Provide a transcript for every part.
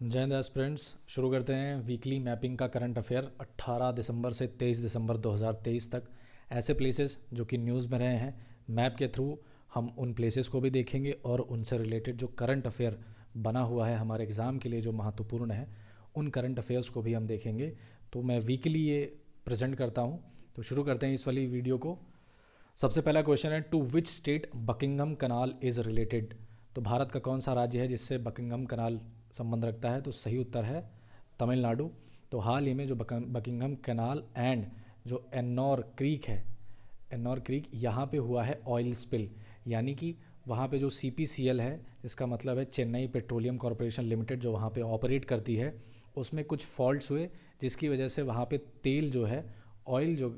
जय हिंद एस्पिरेंट्स। शुरू करते हैं वीकली मैपिंग का करंट अफेयर 18 दिसंबर से 23 दिसंबर 2023 तक। ऐसे प्लेसेस जो कि न्यूज़ में रहे हैं, मैप के थ्रू हम उन प्लेसेस को भी देखेंगे और उनसे रिलेटेड जो करंट अफेयर बना हुआ है हमारे एग्ज़ाम के लिए जो महत्वपूर्ण है, उन करंट अफेयर्स को भी हम देखेंगे। तो मैं वीकली ये प्रेजेंट करता हूँ। तो शुरू करते हैं इस वाली वीडियो को। सबसे पहला क्वेश्चन है, to which state Buckingham canal is related. तो भारत का कौन सा राज्य है जिससे बकिंगम कनाल संबंध रखता है? तो सही उत्तर है तमिलनाडु। तो हाल ही में जो बकिंगम कनाल एंड जो एन्नौर क्रीक है, एन्नौर क्रीक यहाँ पे हुआ है ऑयल स्पिल, यानी कि वहाँ पे जो CPCL है, इसका मतलब है चेन्नई पेट्रोलियम कॉरपोरेशन लिमिटेड, जो वहाँ पे ऑपरेट करती है, उसमें कुछ फॉल्ट्स हुए जिसकी वजह से वहाँ पे तेल जो है, ऑयल जो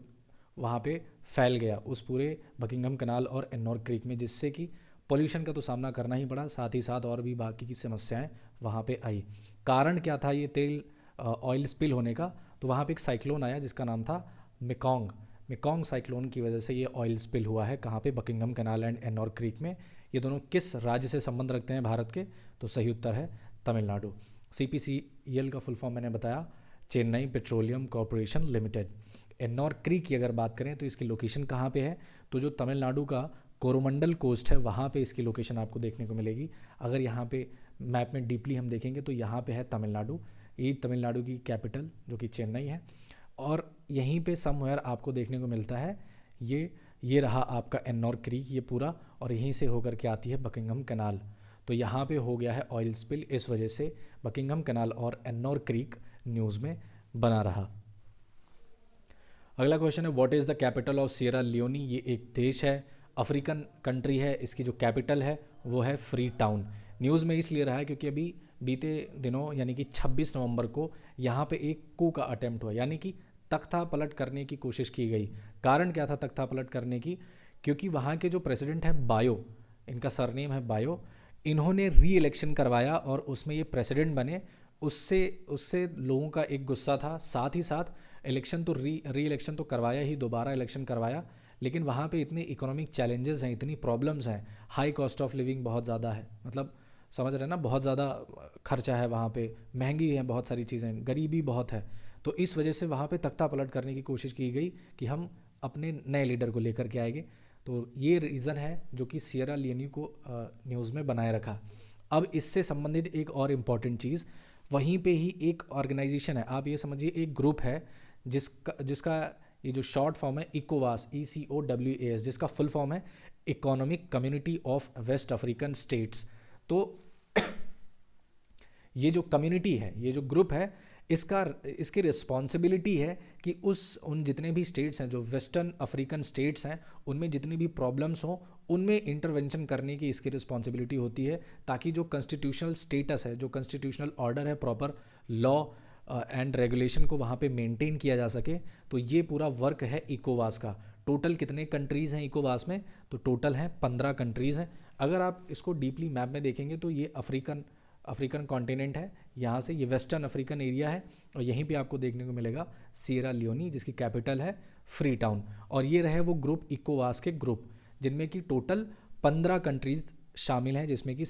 वहाँ पे फैल गया उस पूरे बकिंगम कनाल और एन्नौर क्रीक में, जिससे कि पोल्यूशन का तो सामना करना ही पड़ा, साथ ही साथ और भी बाकी की समस्याएं वहाँ पे आई। कारण क्या था ये तेल ऑयल स्पिल होने का? तो वहाँ पे एक साइक्लोन आया जिसका नाम था मेकॉन्ग। मेकॉन्ग साइक्लोन की वजह से ये ऑयल स्पिल हुआ है। कहाँ पे? Buckingham canal and Ennore creek में। ये दोनों किस राज्य से संबंध रखते हैं भारत के? तो सही उत्तर है तमिलनाडु। CPCL का फुल फॉर्म मैंने बताया, Chennai petroleum corporation limited. Ennore creek की अगर बात करें तो इसकी लोकेशन कहाँ पे है? तो जो तमिलनाडु का कोरोमंडल कोस्ट है वहाँ पे इसकी लोकेशन आपको देखने को मिलेगी। अगर यहाँ पे मैप में डीपली हम देखेंगे तो यहाँ पे है तमिलनाडु। ये तमिलनाडु की कैपिटल जो कि चेन्नई है, और यहीं पे समवेयर आपको देखने को मिलता है ये रहा आपका एन्नौर क्रीक ये पूरा, और यहीं से होकर के आती है बकिंगम कनाल। तो यहाँ पे हो गया है ऑयल स्पिल, इस वजह से बकिंगम कनाल और एन्नौर क्रीक न्यूज़ में बना रहा। अगला क्वेश्चन है, what is the capital of Sierra Leone. ये एक देश है, अफ्रीकन कंट्री है, इसकी जो कैपिटल है वो है फ्री टाउन। न्यूज़ में इसलिए रहा है क्योंकि अभी बीते दिनों यानी कि 26 नवंबर को यहाँ पे एक कू का अटेम्प्ट हुआ, यानी कि तख्ता पलट करने की कोशिश की गई। कारण क्या था तख्ता पलट करने की? क्योंकि वहाँ के जो प्रेसिडेंट हैं बायो, इनका सरनेम है बायो, इन्होंने री इलेक्शन करवाया और उसमें ये प्रेसिडेंट बने। उससे उससे लोगों का एक गुस्सा था। साथ ही साथ इलेक्शन तो री इलेक्शन तो करवाया ही, दोबारा इलेक्शन करवाया, लेकिन वहाँ पे इतने इकोनॉमिक चैलेंजेस हैं, इतनी प्रॉब्लम्स हैं, हाई कॉस्ट ऑफ लिविंग बहुत ज़्यादा है, मतलब समझ रहे हैं ना, बहुत ज़्यादा खर्चा है वहाँ पे, महंगी है बहुत सारी चीज़ें, गरीबी बहुत है। तो इस वजह से वहाँ पे तख्ता पलट करने की कोशिश की गई कि हम अपने नए लीडर को लेकर के आएंगे। तो ये रीज़न है जो कि सियरा लियोनी को न्यूज़ में बनाए रखा। अब इससे संबंधित एक और इम्पॉर्टेंट चीज़, वहीं पे ही एक ऑर्गेनाइजेशन है, आप ये समझिए एक ग्रुप है जिसका जिसका ये जो शॉर्ट फॉर्म है इकोवास, ECOWAS, जिसका फुल फॉर्म है economic community of West African states. तो ये जो कम्युनिटी है, ये जो ग्रुप है, इसकी रिस्पॉन्सिबिलिटी है कि उन जितने भी स्टेट्स हैं जो वेस्टर्न अफ्रीकन स्टेट्स हैं, उनमें जितनी भी प्रॉब्लम्स हों उनमें इंटरवेंशन करने की इसकी रिस्पॉन्सिबिलिटी होती है, ताकि जो कॉन्स्टिट्यूशनल स्टेटस है, जो कॉन्स्टिट्यूशनल ऑर्डर है, प्रॉपर लॉ एंड रेगुलेशन को वहाँ पे मेंटेन किया जा सके। तो ये पूरा वर्क है इकोवास का। टोटल कितने कंट्रीज़ हैं इकोवास में? तो टोटल हैं 15 कंट्रीज़ हैं। अगर आप इसको डीपली मैप में देखेंगे तो ये अफ्रीकन कॉन्टिनेंट है, यहाँ से ये वेस्टर्न अफ्रीकन एरिया है, और यहीं पे आपको देखने को मिलेगा सियरा लियोनी, जिसकी कैपिटल है फ्री टाउन। और ये रहे वो ग्रुप, इकोवास के ग्रुप, जिनमें कि टोटल 15 कंट्रीज़ शामिल हैं, जिसमें कि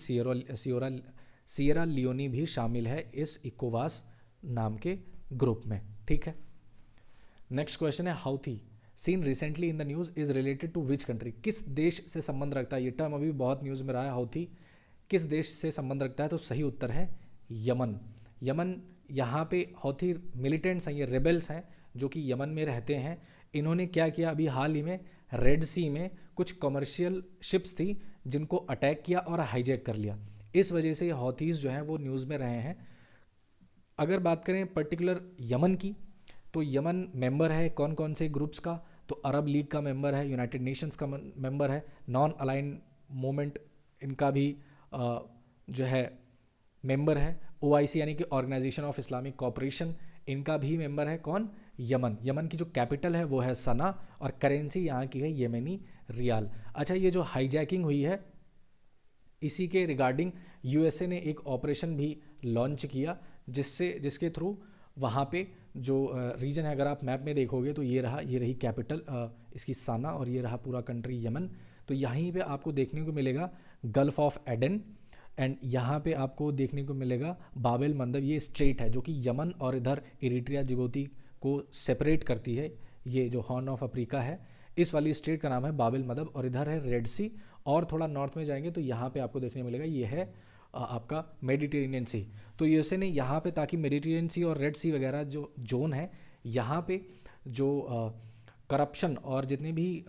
सियरा लियोनी भी शामिल है इस इकोवास नाम के ग्रुप में। ठीक है, नेक्स्ट क्वेश्चन है, Houthi seen recently in the news is related to which country. किस देश से संबंध रखता है? ये टर्म अभी बहुत न्यूज़ में रहा है, हाउथी किस देश से संबंध रखता है? तो सही उत्तर है यमन। यमन, यहाँ पे हौथी मिलिटेंट्स हैं, ये रेबल्स हैं जो कि यमन में रहते हैं। इन्होंने क्या किया, अभी हाल ही में रेड सी में कुछ कमर्शियल शिप्स थी जिनको अटैक किया और हाईजैक कर लिया। इस वजह से ये हौथीज़ जो हैं वो न्यूज़ में रहे हैं। अगर बात करें पर्टिकुलर यमन की, तो यमन मेंबर है कौन कौन से ग्रुप्स का? तो अरब लीग का मेंबर है, यूनाइटेड नेशंस का मेंबर है, नॉन अलाइन मूवमेंट इनका भी जो है मेंबर है, OIC यानी कि ऑर्गेनाइजेशन ऑफ इस्लामिक कॉपरेशन, इनका भी मेंबर है कौन? यमन। यमन की जो कैपिटल है वो है सना, और करेंसी यहाँ की है येमेनी रियाल। अच्छा, ये जो हाईजैकिंग हुई है इसी के रिगार्डिंग USA ने एक ऑपरेशन भी लॉन्च किया, जिसके थ्रू वहाँ पे जो रीजन है, अगर आप मैप में देखोगे तो ये रही कैपिटल इसकी साना, और ये रहा पूरा कंट्री यमन। तो यहीं पे आपको देखने को मिलेगा गल्फ ऑफ एडन, एंड यहाँ पे आपको देखने को मिलेगा बाब एल मंदब, ये स्ट्रेट है जो कि यमन और इधर इरिट्रिया जिबूती को सेपरेट करती है। ये जो हॉर्न ऑफ अफ्रीका है, इस वाली स्ट्रेट का नाम है बाब एल मंदब, और इधर है रेड सी। और थोड़ा नॉर्थ में जाएंगे तो यहाँ पे आपको देखने को मिलेगा ये है आपका मेडिटेरेनियन सी। तो यूएसए ने यहाँ पे, ताकि मेडिटेरेनियन सी और रेड सी वगैरह जो जोन है, यहाँ पे जो करप्शन और जितनी भी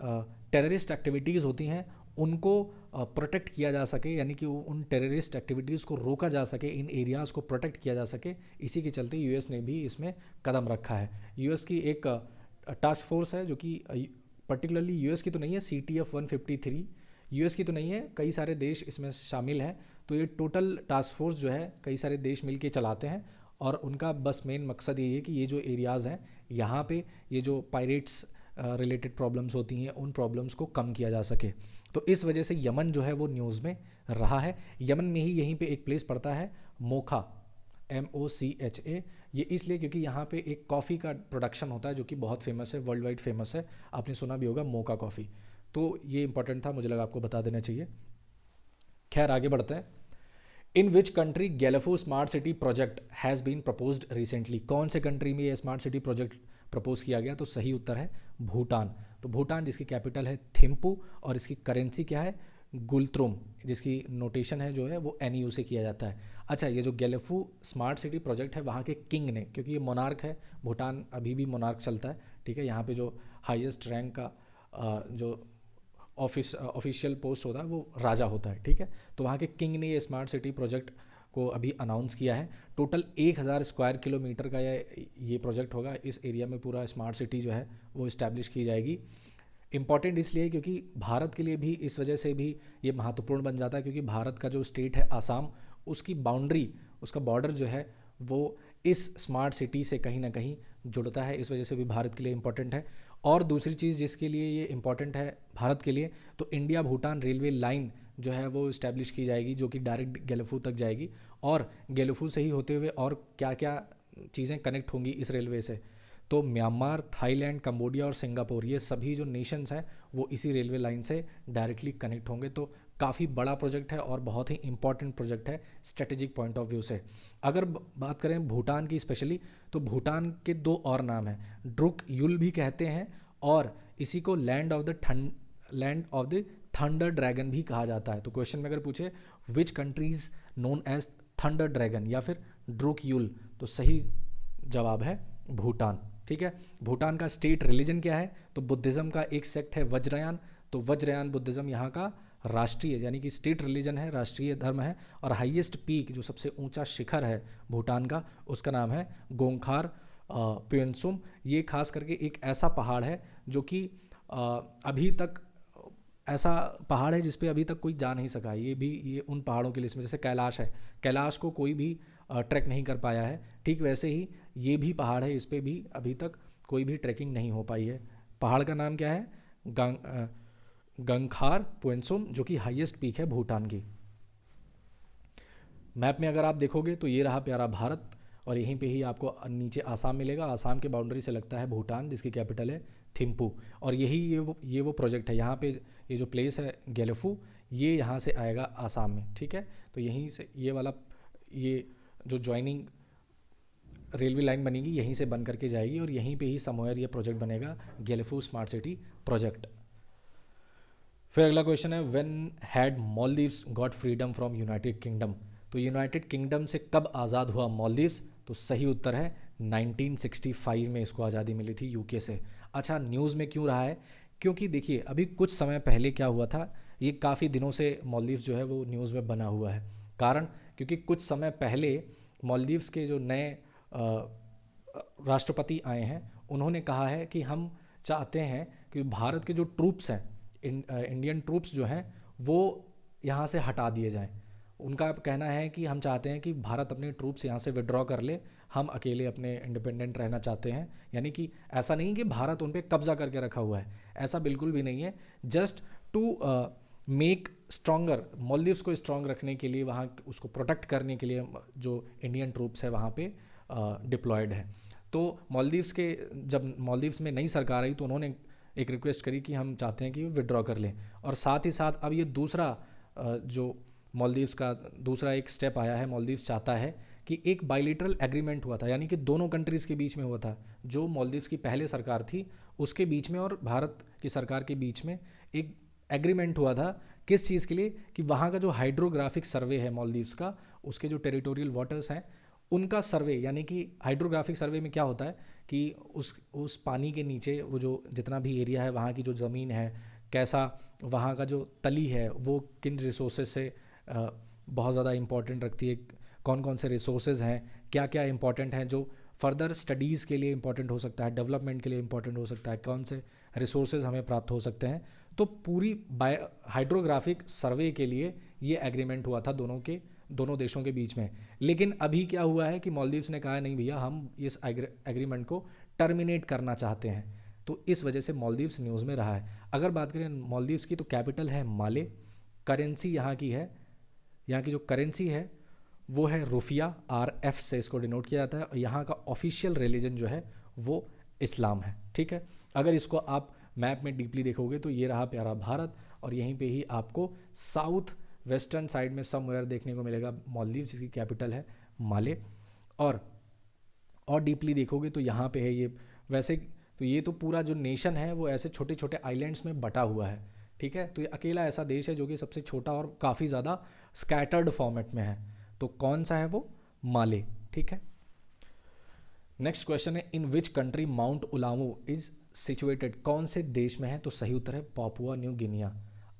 टेररिस्ट एक्टिविटीज़ होती हैं उनको प्रोटेक्ट किया जा सके, यानी कि उन टेररिस्ट एक्टिविटीज़ को रोका जा सके, इन एरियाज़ को प्रोटेक्ट किया जा सके। इसी के चलते यूएस ने भी इसमें कदम रखा है। यूएस की एक टास्क फोर्स है जो कि पर्टिकुलरली यूएस की तो नहीं है, CTF 153 यूएस की तो नहीं है, कई सारे देश इसमें शामिल हैं। तो ये टोटल टास्क फोर्स जो है कई सारे देश मिल के चलाते हैं, और उनका बस मेन मकसद ये है कि ये जो एरियाज़ हैं यहाँ पे ये जो पायरेट्स रिलेटेड प्रॉब्लम्स होती हैं उन प्रॉब्लम्स को कम किया जा सके। तो इस वजह से यमन जो है वो न्यूज़ में रहा है। यमन में ही यहीं पे एक प्लेस पड़ता है मोखा, MOCHA। ये इसलिए क्योंकि यहाँ पे एक कॉफ़ी का प्रोडक्शन होता है जो कि बहुत फेमस है, वर्ल्ड वाइड फेमस है, आपने सुना भी होगा मोका कॉफ़ी। तो ये इंपॉर्टेंट था, मुझे लगा आपको बता देना चाहिए। खैर आगे बढ़ते हैं। In which country Gelephu smart city project has been proposed recently? कौन से कंट्री में ये स्मार्ट सिटी प्रोजेक्ट प्रपोज किया गया? तो सही उत्तर है भूटान। तो भूटान जिसकी कैपिटल है थिम्पू और इसकी करेंसी क्या है? गुलत्रुम, जिसकी नोटेशन है जो है वो NU से किया जाता है। अच्छा, ये जो गैलेफू स्मार्ट सिटी प्रोजेक्ट है वहाँ के किंग ने, क्योंकि ये मोनार्क है, भूटान अभी भी मोनार्क चलता है, ठीक है। यहाँ पे जो हाईएस्ट रैंक का जो ऑफिशियल पोस्ट होता है वो राजा होता है, ठीक है। तो वहाँ के किंग ने ये स्मार्ट सिटी प्रोजेक्ट को अभी अनाउंस किया है। टोटल 1000 स्क्वायर किलोमीटर का ये प्रोजेक्ट होगा। इस एरिया में पूरा स्मार्ट सिटी जो है वो इस्टेब्लिश की जाएगी। इम्पॉर्टेंट इसलिए क्योंकि भारत के लिए भी इस वजह से भी ये महत्वपूर्ण बन जाता है, क्योंकि भारत का जो स्टेट है आसाम, उसकी बाउंड्री, उसका बॉर्डर जो है वो इस स्मार्ट सिटी से कहीं ना कहीं जुड़ता है। इस वजह से भी भारत के लिए इम्पॉर्टेंट है। और दूसरी चीज़ जिसके लिए ये इम्पॉर्टेंट है भारत के लिए, तो इंडिया भूटान रेलवे लाइन जो है वो इस्टेब्लिश की जाएगी, जो कि डायरेक्ट गैलेफू तक जाएगी। और गैलेफू से ही होते हुए और क्या क्या चीज़ें कनेक्ट होंगी इस रेलवे से, तो म्यांमार, थाईलैंड, कंबोडिया और सिंगापुर, ये सभी जो नेशंस हैं वो इसी रेलवे लाइन से डायरेक्टली कनेक्ट होंगे। तो काफ़ी बड़ा प्रोजेक्ट है और बहुत ही इंपॉर्टेंट प्रोजेक्ट है स्ट्रेटेजिक पॉइंट ऑफ व्यू से। अगर बात करें भूटान की स्पेशली, तो भूटान के 2 और नाम हैं, ड्रुक युल भी कहते हैं, और इसी को land of the thunder dragon भी कहा जाता है। तो क्वेश्चन में अगर पूछे which countries known as thunder dragon या फिर ड्रुक युल, तो सही जवाब है भूटान, ठीक है। भूटान का स्टेट रिलीजन क्या है? तो बुद्धिज़्म का एक सेक्ट है वज्रयान। तो वज्रयान बुद्धिज़्म यहाँ का राष्ट्रीय, यानी कि स्टेट रिलीजन है, राष्ट्रीय धर्म है। और हाईएस्ट पीक, जो सबसे ऊंचा शिखर है भूटान का, उसका नाम है गोंखार प्योनसुम। ये खास करके एक ऐसा पहाड़ है जो कि अभी तक ऐसा पहाड़ है जिसपे अभी तक कोई जा नहीं सका। ये उन पहाड़ों की लिस्ट में, जैसे कैलाश है, कैलाश को कोई भी ट्रैक नहीं कर पाया है, ठीक वैसे ही ये भी पहाड़ है, इस पर भी अभी तक कोई भी ट्रैकिंग नहीं हो पाई है। पहाड़ का नाम क्या है? गंगखार प्योनसुम, जो कि हाईएस्ट पीक है भूटान की। मैप में अगर आप देखोगे तो ये रहा प्यारा भारत, और यहीं पे ही आपको नीचे आसाम मिलेगा। आसाम के बाउंड्री से लगता है भूटान, जिसकी कैपिटल है थिम्पू। और ये वो प्रोजेक्ट है, यहाँ पे ये जो प्लेस है गैलेफू, ये यहाँ से आएगा आसाम में, ठीक है। तो यहीं से ये जो ज्वाइनिंग रेलवे लाइन बनेगी यहीं से बन करके जाएगी, और यहीं पे ही समवेयर ये प्रोजेक्ट बनेगा, गैलेफू स्मार्ट सिटी प्रोजेक्ट। फिर अगला क्वेश्चन है, when had Maldives got freedom from United kingdom? तो यूनाइटेड किंगडम से कब आज़ाद हुआ मालदीव्स? तो सही उत्तर है 1965 में इसको आज़ादी मिली थी यूके से। अच्छा, न्यूज़ में क्यों रहा है? क्योंकि देखिए अभी कुछ समय पहले क्या हुआ था, ये काफ़ी दिनों से मालदीव्स जो है वो न्यूज़ में बना हुआ है। कारण क्योंकि कुछ समय पहले मालदीव्स के जो नए राष्ट्रपति आए हैं, उन्होंने कहा है कि हम चाहते हैं कि भारत के जो ट्रूप्स हैं, इंडियन ट्रूप्स जो हैं वो यहाँ से हटा दिए जाएं। उनका कहना है कि हम चाहते हैं कि भारत अपने ट्रूप्स यहाँ से विड्रॉ कर ले, हम अकेले अपने इंडिपेंडेंट रहना चाहते हैं। यानी कि ऐसा नहीं कि भारत उन पर कब्जा करके रखा हुआ है, ऐसा बिल्कुल भी नहीं है। Just to make stronger, Maldives को स्ट्रॉन्ग रखने के लिए, वहाँ उसको प्रोटेक्ट करने के लिए जो इंडियन ट्रूप्स है वहाँ पे डिप्लॉयड है। तो जब मालदीव्स में नई सरकार आई तो उन्होंने एक रिक्वेस्ट करी कि हम चाहते हैं कि विड्रॉ कर लें। और साथ ही साथ अब ये दूसरा जो मालदीव्स का दूसरा एक स्टेप आया है, मालदीव्स चाहता है कि एक बाइलेटरल एग्रीमेंट हुआ था, यानी कि दोनों कंट्रीज़ के बीच में हुआ था, जो मालदीव्स की पहले सरकार थी उसके बीच में और भारत की सरकार के बीच में एक एग्रीमेंट हुआ था। किस चीज़ के लिए? कि वहाँ का जो हाइड्रोग्राफिक सर्वे है मालदीव्स का, उसके जो टेरिटोरियल वाटर्स हैं उनका सर्वे, यानी कि हाइड्रोग्राफिक सर्वे में क्या होता है कि उस पानी के नीचे वो जो जितना भी एरिया है, वहाँ की जो ज़मीन है, कैसा वहाँ का जो तली है वो किन रिसोर्सेज से बहुत ज़्यादा इंपॉर्टेंट रखती है, कौन कौन से रिसोर्सेज हैं, क्या क्या इंपॉर्टेंट हैं जो फर्दर स्टडीज़ के लिए इंपॉर्टेंट हो सकता है, डेवलपमेंट के लिए इंपॉर्टेंट हो सकता है, कौन से रिसोर्सेज हमें प्राप्त हो सकते हैं। तो पूरी हाइड्रोग्राफिक सर्वे के लिए ये एग्रीमेंट हुआ था दोनों देशों के बीच में। लेकिन अभी क्या हुआ है कि मालदीव्स ने कहा नहीं भैया, हम इस एग्रीमेंट को टर्मिनेट करना चाहते हैं। तो इस वजह से मालदीव्स न्यूज़ में रहा है। अगर बात करें मालदीव्स की, तो कैपिटल है माले, करेंसी यहाँ की है, यहाँ की जो करेंसी है वो है रुफिया, RF से इसको डिनोट किया जाता है, और यहाँ का ऑफिशियल रिलीजन जो है वो इस्लाम है। ठीक है, अगर इसको आप मैप में डीपली देखोगे तो ये रहा प्यारा भारत, और यहीं पे ही आपको साउथ वेस्टर्न साइड में समवेयर देखने को मिलेगा मालदीव्स, जिसकी कैपिटल है माले। और डीपली देखोगे तो यहाँ पे है ये, वैसे तो ये तो पूरा जो नेशन है वो ऐसे छोटे छोटे आइलैंड्स में बटा हुआ है। ठीक है, तो ये अकेला ऐसा देश है जो कि सबसे छोटा और काफ़ी ज़्यादा स्कैटर्ड फॉर्मेट में है। तो कौन सा है वो? माले। ठीक है, नेक्स्ट क्वेश्चन है, in which country mount Ulamu is situated? कौन से देश में है? तो सही उत्तर है पापुआ न्यू गिनिया।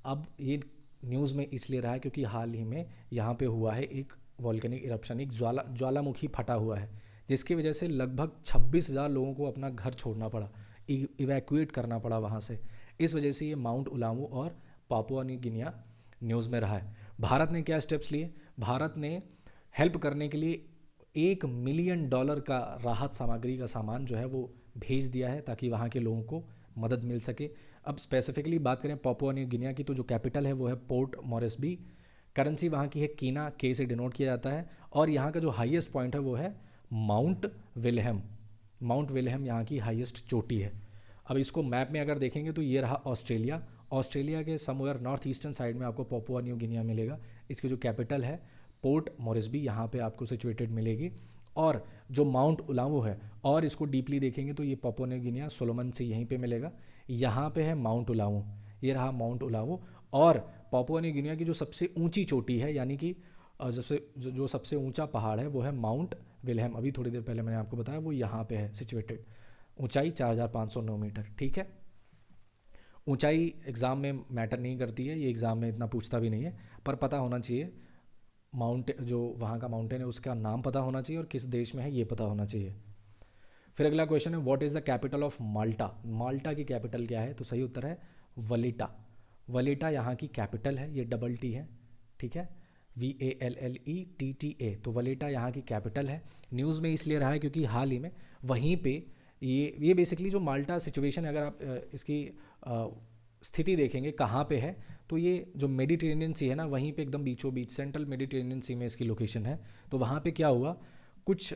अब ये न्यूज़ में इसलिए रहा है क्योंकि हाल ही में यहाँ पे हुआ है एक वॉल्केनिक इरप्शन, एक ज्वालामुखी फटा हुआ है, जिसकी वजह से लगभग 26,000 लोगों को अपना घर छोड़ना पड़ा, इवैक्यूएट करना पड़ा वहाँ से। इस वजह से ये माउंट उलामू और पापुआ न्यू गिनिया न्यूज़ में रहा है। भारत ने क्या स्टेप्स लिए? भारत ने हेल्प करने के लिए $1 मिलियन का राहत सामग्री का सामान जो है वो भेज दिया है, ताकि वहाँ के लोगों को मदद मिल सके। अब स्पेसिफिकली बात करें पापुआ न्यू गिनिया की, तो जो कैपिटल है वो है पोर्ट मॉरिसबी, करेंसी वहाँ की है कीना, के से डिनोट किया जाता है, और यहाँ का जो हाईएस्ट पॉइंट है वो है माउंट विल्हेम। माउंट विल्हेम यहाँ की हाईएस्ट चोटी है। अब इसको मैप में अगर देखेंगे तो ये रहा ऑस्ट्रेलिया, ऑस्ट्रेलिया के समवेयर नॉर्थ ईस्टर्न साइड में आपको पापुआ न्यू गिनिया मिलेगा। इसकी जो कैपिटल है पोर्ट मॉरिसबी, यहाँ पे आपको सिचुएटेड मिलेगी। और जो माउंट उलामू है, और इसको डीपली देखेंगे तो ये पापुआ न्यू गिनिया सोलोमन से यहीं पे मिलेगा, यहाँ पे है माउंट उलामू, ये रहा माउंट उलामू। और पापुआ न्यू गिनिया की जो सबसे ऊंची चोटी है, यानी कि जो सबसे ऊंचा पहाड़ है वो है माउंट विल्हेम, अभी थोड़ी देर पहले मैंने आपको बताया, वो यहाँ पे है सिचुएटेड, ऊंचाई 4,509 मीटर। ठीक है, ऊंचाई एग्ज़ाम में मैटर नहीं करती है, ये एग्ज़ाम में इतना पूछता भी नहीं है, पर पता होना चाहिए माउंटेन, जो वहाँ का माउंटेन है उसका नाम पता होना चाहिए, और किस देश में है ये पता होना चाहिए। फिर अगला क्वेश्चन है, what is the capital of Malta? Malta की कैपिटल क्या है? तो सही उत्तर है वलीटा। वलीटा यहाँ की कैपिटल है, ये डबल टी है। ठीक है, VALLETTA, तो वलीटा यहाँ की कैपिटल है। न्यूज़ में इसलिए रहा है क्योंकि हाल ही में वहीं पे ये बेसिकली जो माल्टा सिचुएशन है, अगर आप इसकी स्थिति देखेंगे कहाँ पे है, तो ये जो मेडिटेरेनियन सी है ना, वहीं पे एकदम बीचों बीच सेंट्रल मेडिटेरेनियन सी में इसकी लोकेशन है। तो वहाँ पे क्या हुआ, कुछ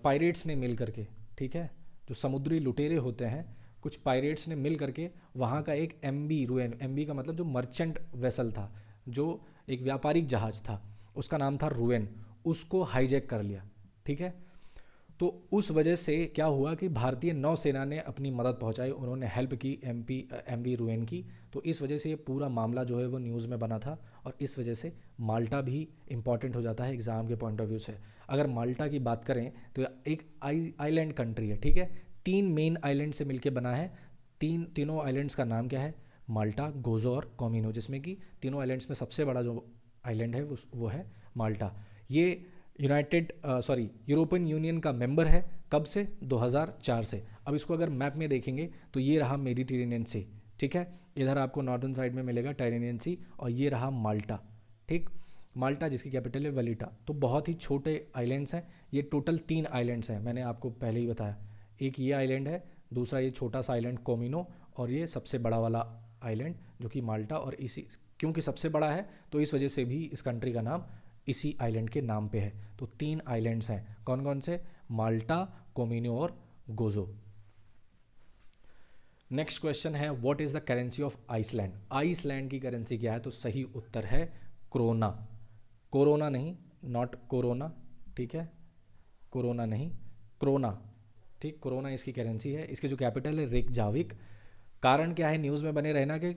पायरेट्स ने मिल करके, ठीक है, जो समुद्री लुटेरे होते हैं, कुछ पायरेट्स ने मिल करके वहाँ का एक MB रुएन, MB का मतलब जो मर्चेंट वेसल था, जो एक व्यापारिक जहाज़ था, उसका नाम था रुएन, उसको हाईजैक कर लिया। ठीक है, तो उस वजह से क्या हुआ कि भारतीय नौसेना ने अपनी मदद पहुंचाई, उन्होंने हेल्प की MV रुएन की। तो इस वजह से ये पूरा मामला जो है वो न्यूज़ में बना था, और इस वजह से माल्टा भी इम्पॉर्टेंट हो जाता है एग्ज़ाम के पॉइंट ऑफ व्यू से। अगर माल्टा की बात करें तो एक आइलैंड कंट्री है। ठीक है, 3 मेन आइलैंड से मिलकर बना है। तीनों आइलैंड्स का नाम क्या है? माल्टा, गोजो और कॉमिनो, जिसमें कि तीनों आइलैंड्स में सबसे बड़ा जो आइलैंड है वो है माल्टा। ये यूरोपियन यूनियन का मेंबर है। कब से? 2004 से। अब इसको अगर मैप में देखेंगे तो ये रहा मेडिटेरेनियन सी, ठीक है, इधर आपको नॉर्दर्न साइड में मिलेगा टाइरेनियन सी, और ये रहा माल्टा। ठीक, माल्टा जिसकी कैपिटल है वलीटा। तो बहुत ही छोटे आइलैंड्स हैं, ये टोटल 3 आइलैंड्स हैं, मैंने आपको पहले ही बताया। एक ये आइलैंड है, दूसरा ये छोटा सा आइलैंड कोमिनो, और ये सबसे बड़ा वाला आइलैंड जो कि माल्टा। और इसी क्योंकि सबसे बड़ा है तो इस वजह से भी इस कंट्री का नाम इसी आइलैंड के नाम पे है। तो 3 आइलैंड्स हैं, कौन कौन से? माल्टा, कोमिनो और गोजो। नेक्स्ट क्वेश्चन है, what is the currency of Iceland? Iceland की करेंसी क्या है? तो सही उत्तर है क्रोना। कोरोना नहीं, नॉट कोरोना, ठीक है, कोरोना नहीं, क्रोना, ठीक, कोरोना इसकी करेंसी है। इसकी जो कैपिटल है रेकजाविक। कारण क्या है न्यूज़ में बने रहना के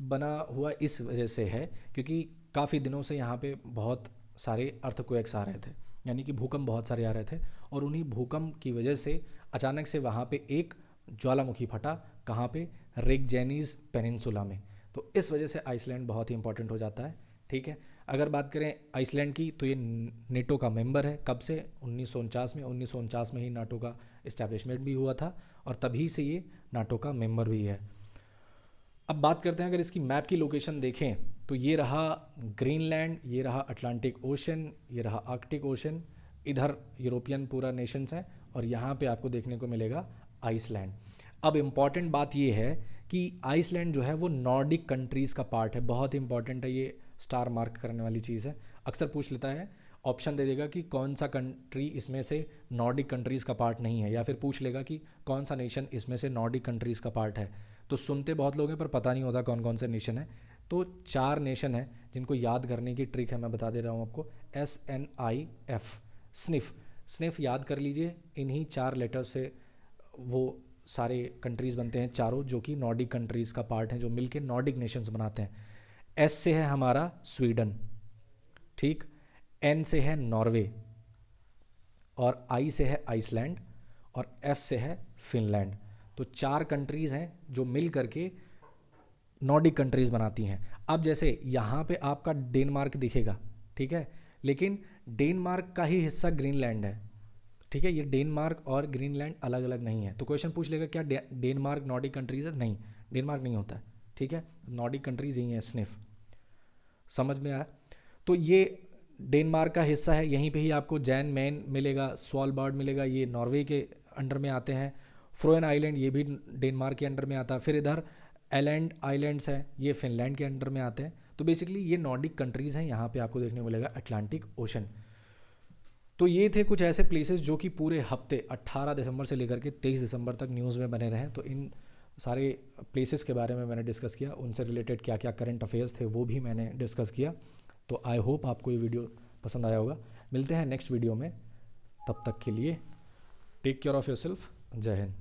बना हुआ इस वजह से है क्योंकि काफ़ी दिनों से यहाँ पे बहुत सारे अर्थक्वेक्स आ रहे थे, यानी कि भूकंप बहुत सारे आ रहे थे, और उन्हीं भूकंप की वजह से अचानक से वहाँ पे एक ज्वालामुखी फटा। कहाँ पे? रेकजेनिस पेनिनसुला में। तो इस वजह से आइसलैंड बहुत ही इंपॉर्टेंट हो जाता है, ठीक है। अगर बात करें आइसलैंड की तो ये नेटो का मेंबर है। कब से? 1949 में। 1949 में ही नाटो का इस्टेब्लिशमेंट भी हुआ था और तभी से ये नाटो का मेंबर भी है। अब बात करते हैं, अगर इसकी मैप की लोकेशन देखें तो ये रहा ग्रीनलैंड, ये रहा अटलांटिक ओशन, ये रहा आर्कटिक ओशन, इधर यूरोपियन पूरा नेशंस है, और यहाँ पे आपको देखने को मिलेगा आइसलैंड। अब इम्पॉर्टेंट बात ये है कि आइसलैंड जो है वो नॉर्डिक कंट्रीज़ का पार्ट है। बहुत इंपॉर्टेंट है, ये स्टार मार्क करने वाली चीज़ है। अक्सर पूछ लेता है, ऑप्शन दे देगा कि कौन सा कंट्री इसमें से नॉर्डिक कंट्रीज़ का पार्ट नहीं है, या फिर पूछ लेगा कि कौन सा नेशन इसमें से नॉर्डिक कंट्रीज़ का पार्ट है। तो सुनते बहुत लोग हैं पर पता नहीं होता कौन कौन से नेशन है। तो 4 नेशन है जिनको याद करने की ट्रिक है, मैं बता दे रहा हूँ आपको। SNIF, स्निफ, स्निफ याद कर लीजिए। इन्हीं 4 लेटर से वो सारे कंट्रीज़ बनते हैं चारों, जो कि नॉर्डिक कंट्रीज़ का पार्ट हैं, जो मिलके नॉर्डिक नेशंस बनाते हैं। S से है हमारा स्वीडन, ठीक, N से है नॉर्वे, और I से है आइसलैंड, और F से है फिनलैंड। तो 4 कंट्रीज़ हैं जो मिल करके नॉर्डिक कंट्रीज़ बनाती हैं। अब जैसे यहाँ पे आपका डेनमार्क दिखेगा, ठीक है, लेकिन डेनमार्क का ही हिस्सा ग्रीनलैंड है, ठीक है। ये डेनमार्क और ग्रीनलैंड अलग अलग नहीं है। तो क्वेश्चन पूछ लेगा क्या डेनमार्क नॉर्डिक कंट्रीज़ है? नहीं, डेनमार्क नहीं होता है, ठीक है। नॉर्डिक कंट्रीज़ यही हैं, स्निफ। समझ में आया? तो ये डेनमार्क का हिस्सा है, यहीं पे ही आपको जैन मैन मिलेगा, स्वालबार्ड मिलेगा, ये नॉर्वे के अंडर में आते हैं। फ्रोएन आइलैंड ये भी डेनमार्क के अंडर में आता है। फिर इधर एलैंड आइलैंड्स हैं, ये फिनलैंड के अंडर में आते हैं। तो बेसिकली ये नॉर्डिक कंट्रीज़ हैं। यहाँ पे आपको देखने को मिलेगा अटलांटिक ओशन। तो ये थे कुछ ऐसे प्लेसेस जो कि पूरे हफ्ते 18 दिसंबर से लेकर के 23 दिसंबर तक न्यूज़ में बने रहे। तो इन सारे प्लेसेस के बारे में मैंने डिस्कस किया, उनसे रिलेटेड क्या क्या करंट अफेयर्स थे वो भी मैंने डिस्कस किया। तो आई होप आपको ये वीडियो पसंद आया होगा। मिलते हैं नेक्स्ट वीडियो में, तब तक के लिए टेक केयर ऑफ़ योरसेल्फ। जय हिंद।